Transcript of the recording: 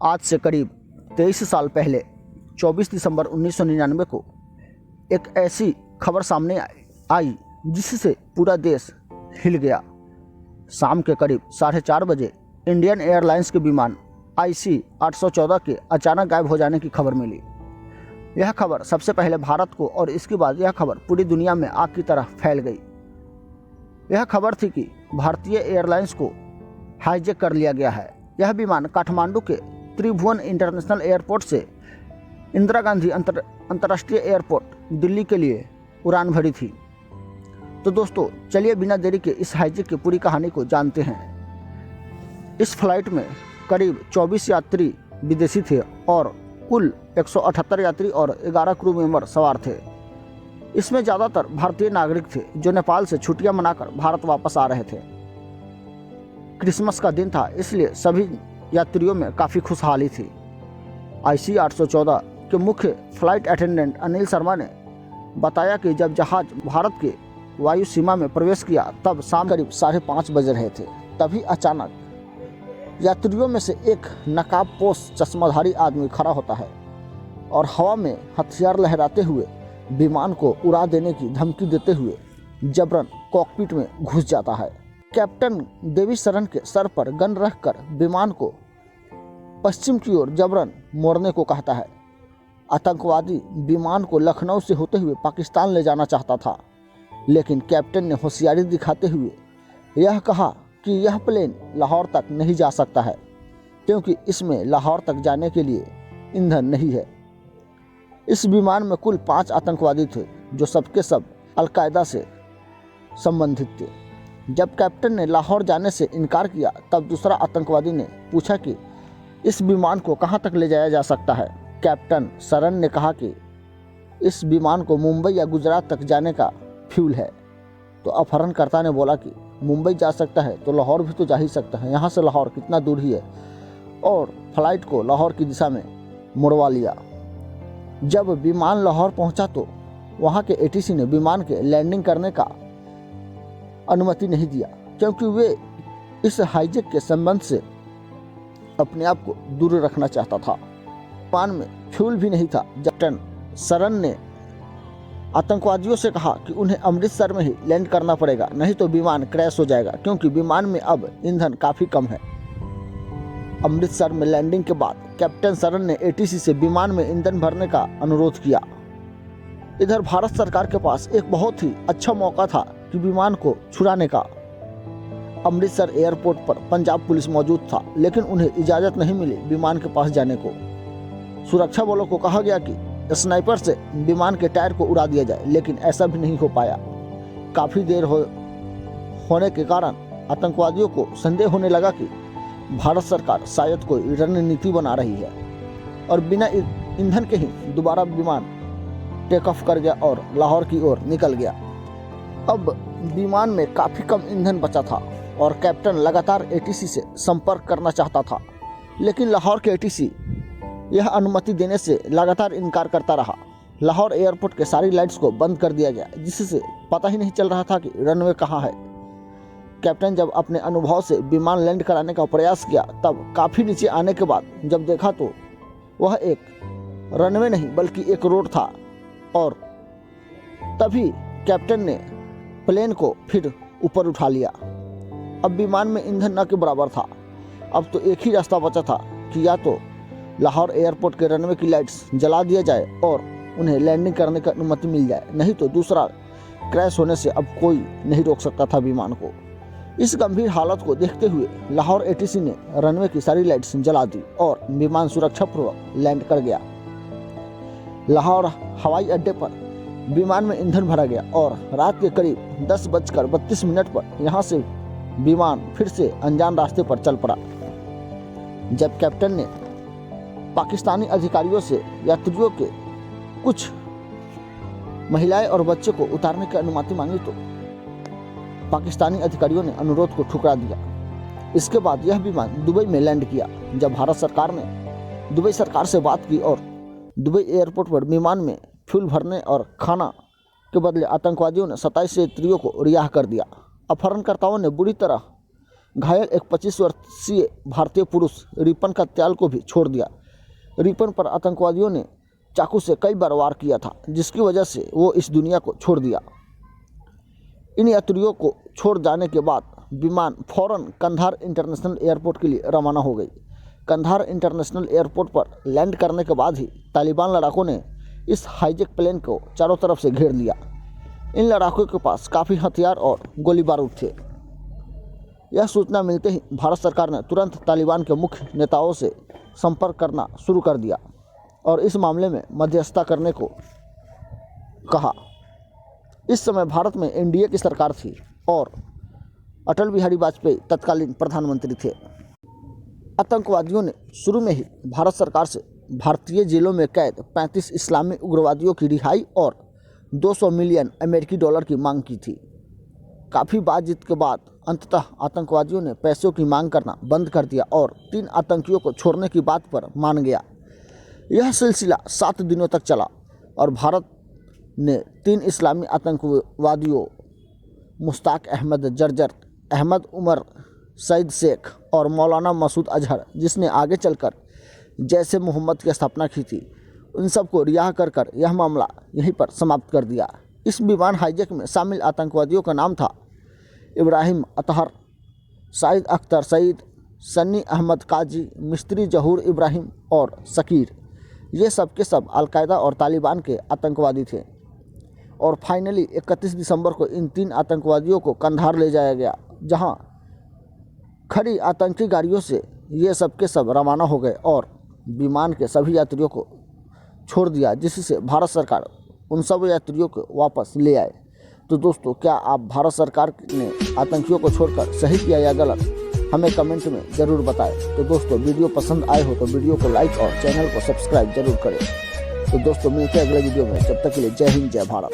आज से करीब 23 साल पहले 24 दिसंबर 1999 को एक ऐसी खबर सामने आई जिससे पूरा देश हिल गया। शाम के करीब 4:30 बजे इंडियन एयरलाइंस के विमान IC 814 के अचानक गायब हो जाने की खबर मिली। यह खबर सबसे पहले भारत को और इसके बाद यह खबर पूरी दुनिया में आग की तरह फैल गई। यह खबर थी कि भारतीय एयरलाइंस को हाईजैक कर लिया गया है। यह विमान काठमांडू के त्रिभुवन इंटरनेशनल एयरपोर्ट से इंदिरा गांधी अंतर्राष्ट्रीय एयरपोर्ट दिल्ली के लिए उड़ान भरी थी। तो दोस्तों चलिए बिना देरी के इस हाईजैक की पूरी कहानी को जानते हैं। इस फ्लाइट में करीब 24 यात्री विदेशी थे और कुल 178 यात्री और 11 क्रू मेंबर सवार थे। इसमें ज़्यादातर भारतीय नागरिक थे जो नेपाल से छुट्टियां मनाकर भारत वापस आ रहे थे। क्रिसमस का दिन था, इसलिए सभी यात्रियों में काफ़ी खुशहाली थी। IC 814 के मुख्य फ्लाइट अटेंडेंट अनिल शर्मा ने बताया कि जब जहाज भारत के वायु सीमा में प्रवेश किया तब शाम करीब 5:30 बज रहे थे। तभी अचानक यात्रियों में से एक नकाबपोश चश्माधारी आदमी खड़ा होता है और हवा में हथियार लहराते हुए विमान को उड़ा देने की धमकी देते हुए जबरन कॉकपिट में घुस जाता है। कैप्टन देवी शरण के सर पर गन रखकर विमान को पश्चिम की ओर जबरन मोड़ने को कहता है। आतंकवादी विमान को लखनऊ से होते हुए पाकिस्तान ले जाना चाहता था, लेकिन कैप्टन ने होशियारी दिखाते हुए यह कहा कि यह प्लेन लाहौर तक नहीं जा सकता है क्योंकि इसमें लाहौर तक जाने के लिए ईंधन नहीं है। इस विमान में कुल 5 आतंकवादी थे जो सबके सब अलकायदा से संबंधित थे। जब कैप्टन ने लाहौर जाने से इनकार किया तब दूसरा आतंकवादी ने पूछा कि इस विमान को कहां तक ले जाया जा सकता है। कैप्टन शरण ने कहा कि इस विमान को मुंबई या गुजरात तक जाने का फ्यूल है। तो अपहरणकर्ता ने बोला कि मुंबई जा सकता है तो लाहौर भी तो जा ही सकता है, यहाँ से लाहौर कितना दूर ही है, और फ्लाइट को लाहौर की दिशा में मुड़वा लिया। जब विमान लाहौर पहुंचा तो वहां के ATC ने विमान के लैंडिंग करने का अनुमति नहीं दिया क्योंकि वे इस हाईजैक के संबंध से अपने आप को दूर रखना चाहता था। विमान में फ्यूल भी नहीं था। कैप्टन शरण ने आतंकवादियों से कहा कि उन्हें अमृतसर में ही लैंड करना पड़ेगा, नहीं तो विमान क्रैश हो जाएगा क्योंकि विमान में अब ईंधन काफ़ी कम है। अमृतसर में लैंडिंग के बाद कैप्टन शरण ने ATC से विमान में ईंधन भरने का अनुरोध किया। इधर भारत सरकार के पास एक बहुत ही अच्छा मौका था कि विमान को छुड़ाने का। अमृतसर एयरपोर्ट पर पंजाब पुलिस मौजूद था, लेकिन उन्हें इजाज़त नहीं मिली विमान के पास जाने को। सुरक्षा बलों को कहा गया कि स्नाइपर से विमान के टायर को उड़ा दिया जाए, लेकिन ऐसा भी नहीं हो पाया। काफ़ी देर होने के कारण आतंकवादियों को संदेह होने लगा कि भारत सरकार शायद कोई रणनीति बना रही है और बिना ईंधन के ही दोबारा विमान टेक ऑफ कर गया और लाहौर की ओर निकल गया। अब विमान में काफ़ी कम ईंधन बचा था और कैप्टन लगातार ATC से संपर्क करना चाहता था, लेकिन लाहौर के ATC यह अनुमति देने से लगातार इनकार करता रहा। लाहौर एयरपोर्ट के सारी लाइट्स को बंद कर दिया गया, जिससे पता ही नहीं चल रहा था कि रनवे कहाँ है। कैप्टन जब अपने अनुभव से विमान लैंड कराने का प्रयास किया तब काफ़ी नीचे आने के बाद जब देखा तो वह एक रनवे नहीं बल्कि एक रोड था, और तभी कैप्टन ने प्लेन को फिर ऊपर उठा लिया। अब विमान में ईंधन न के बराबर था। अब तो एक ही रास्ता बचा था कि या तो लाहौर एयरपोर्ट के रनवे की लाइट्स जला दिया जाए और उन्हें लैंडिंग करने की अनुमति मिल जाए, नहीं तो दूसरा क्रैश होने से अब कोई नहीं रोक सकता था विमान को। इस गंभीर हालत को देखते हुए लाहौर ATC ने रनवे की सारी लाइट्स जला दी और विमान सुरक्षापूर्वक लैंड कर गया। लाहौर हवाई अड्डे पर विमान में ईंधन भरा गया और रात के करीब 10:32 पर यहाँ से विमान फिर से अनजान रास्ते पर चल पड़ा। जब कैप्टन ने पाकिस्तानी अधिकारियों से यात्रियों के कुछ महिलाएं और बच्चे को उतारने की अनुमति मांगी तो पाकिस्तानी अधिकारियों ने अनुरोध को ठुकरा दिया। इसके बाद यह विमान दुबई में लैंड किया। जब भारत सरकार ने दुबई सरकार से बात की और दुबई एयरपोर्ट पर विमान में फ्यूल भरने और खाना के बदले आतंकवादियों ने 27 यात्रियों को रिहा कर दिया। अपहरणकर्ताओं ने बुरी तरह घायल एक 25 वर्षीय भारतीय पुरुष रिपन का त्याल को भी छोड़ दिया। रिपन पर आतंकवादियों ने चाकू से कई बार वार किया था, जिसकी वजह से वो इस दुनिया को छोड़ दिया। इन यात्रियों को छोड़ जाने के बाद विमान फौरन कंधार इंटरनेशनल एयरपोर्ट के लिए रवाना हो गई। कंधार इंटरनेशनल एयरपोर्ट पर लैंड करने के बाद ही तालिबान लड़ाकों ने इस हाईजेक प्लेन को चारों तरफ से घेर लिया। इन लड़ाकों के पास काफ़ी हथियार और गोली बारूद थे। यह सूचना मिलते ही भारत सरकार ने तुरंत तालिबान के मुख्य नेताओं से संपर्क करना शुरू कर दिया और इस मामले में मध्यस्थता करने को कहा। इस समय भारत में एनडीए की सरकार थी और अटल बिहारी वाजपेयी तत्कालीन प्रधानमंत्री थे। आतंकवादियों ने शुरू में ही भारत सरकार से भारतीय जेलों में कैद 35 इस्लामी उग्रवादियों की रिहाई और 200 मिलियन अमेरिकी डॉलर की मांग की थी। काफ़ी बातचीत के बाद अंततः आतंकवादियों ने पैसों की मांग करना बंद कर दिया और 3 आतंकियों को छोड़ने की बात पर मान गया। यह सिलसिला 7 दिनों तक चला और भारत ने 3 इस्लामी आतंकवादियों मुश्ताक अहमद जर्जर, अहमद उमर सईद शेख और मौलाना मसूद अजहर, जिसने आगे चलकर जैश ए मोहम्मद की स्थापना की थी, उन सबको रिहा कर यह मामला यहीं पर समाप्त कर दिया। इस विमान हाईजैक में शामिल आतंकवादियों का नाम था इब्राहिम अतहर, साइद अख्तर सईद, सन्नी अहमद काजी, मिस्त्री जहूर इब्राहिम और शकीर। ये सब के सब अलकायदा और तालिबान के आतंकवादी थे और फाइनली 31 दिसंबर को इन 3 आतंकवादियों को कंधार ले जाया गया, जहां खड़ी आतंकी गाड़ियों से ये सब के सब रवाना हो गए और विमान के सभी यात्रियों को छोड़ दिया, जिससे भारत सरकार उन सब यात्रियों को वापस ले आए। तो दोस्तों, क्या आप भारत सरकार ने आतंकियों को छोड़कर सही किया या गलत, हमें कमेंट में ज़रूर बताएं। तो दोस्तों, वीडियो पसंद आए हो तो वीडियो को लाइक और चैनल को सब्सक्राइब जरूर करें। तो दोस्तों, मिलते हैं अगले वीडियो में। जब तक के लिए जय हिंद, जय भारत।